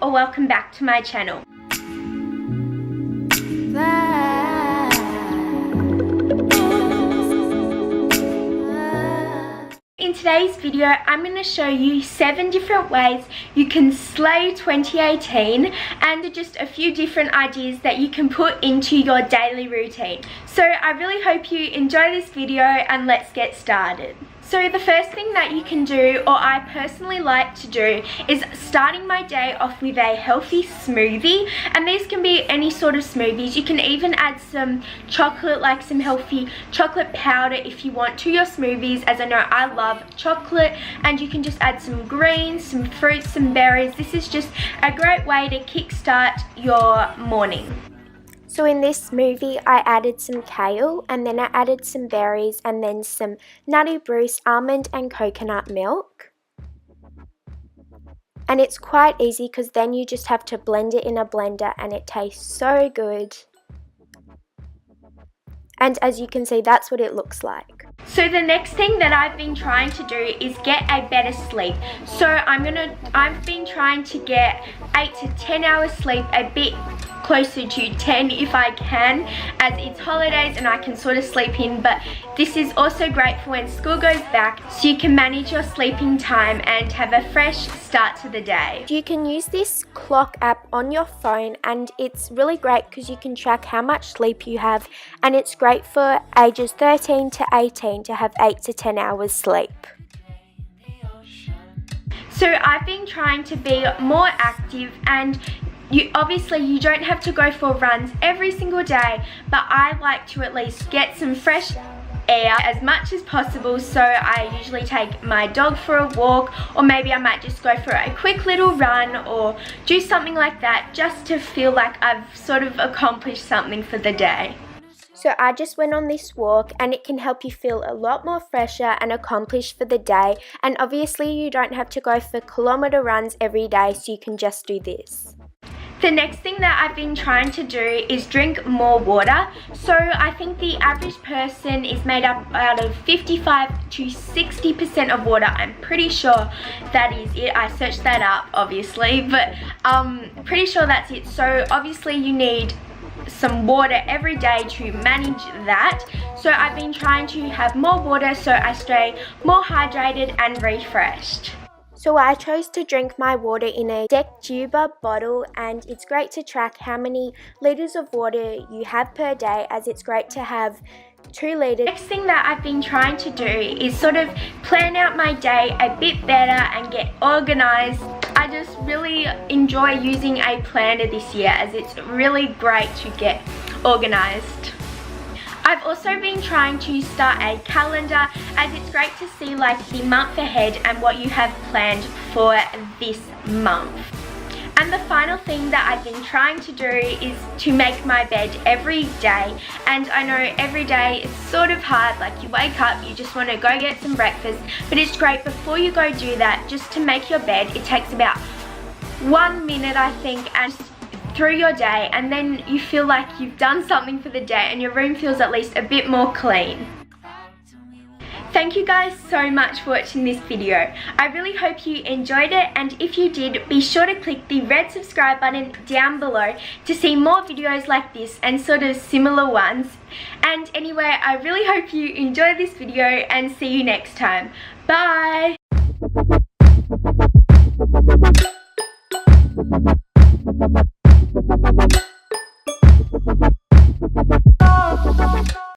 or welcome back to my channel. In today's video, I'm going to show you 7 different ways you can slay 2018 and just a few different ideas that you can put into your daily routine. So I really hope you enjoy this video and let's get started. So the first thing that you can do, or I personally like to do, is starting my day off with a healthy smoothie. And these can be any sort of smoothies. You can even add some chocolate, like some healthy chocolate powder if you want to your smoothies, as I know I love chocolate. And you can just add some greens, some fruits, some berries. This is just a great way to kickstart your morning. So in this smoothie, I added some kale, and then I added some berries, and then some Nutty Bruce almond and coconut milk. And it's quite easy because then you just have to blend it in a blender and it tastes so good. And as you can see, that's what it looks like. So the next thing that I've been trying to do is get a better sleep. So I've been trying to get 8 to 10 hours sleep, a bit closer to 10 if I can, as it's holidays and I can sort of sleep in. But this is also great for when school goes back, so you can manage your sleeping time and have a fresh start to the day. You can use this clock app on your phone, and it's really great because you can track how much sleep you have, and it's great for ages 13 to 18 to have 8 to 10 hours sleep. So I've been trying to be more active, and obviously you don't have to go for runs every single day, but I like to at least get some fresh air as much as possible. So I usually take my dog for a walk, or maybe I might just go for a quick little run or do something like that, just to feel like I've sort of accomplished something for the day. So I just went on this walk, and it can help you feel a lot more fresher and accomplished for the day. And obviously you don't have to go for kilometre runs every day, so you can just do this. The next thing that I've been trying to do is drink more water. So I think the average person is made up out of 55 to 60% of water. I'm pretty sure that is it. I searched that up obviously, but pretty sure that's it. So obviously you need some water every day to manage that. So I've been trying to have more water so I stay more hydrated and refreshed. So I chose to drink my water in a Dectuber bottle, and it's great to track how many litres of water you have per day, as it's great to have 2 litres. Next thing that I've been trying to do is sort of plan out my day a bit better and get organised. I just really enjoy using a planner this year, as it's really great to get organised. I've also been trying to start a calendar, as it's great to see like the month ahead and what you have planned for this month. And the final thing that I've been trying to do is to make my bed every day. And I know every day it's sort of hard, like you wake up, you just want to go get some breakfast, but it's great before you go do that, just to make your bed. It takes about 1 minute I think, and through your day, and then you feel like you've done something for the day and your room feels at least a bit more clean. Thank you guys so much for watching this video. I really hope you enjoyed it, and if you did, be sure to click the red subscribe button down below to see more videos like this and sort of similar ones. And anyway, I really hope you enjoyed this video, and see you next time. Bye!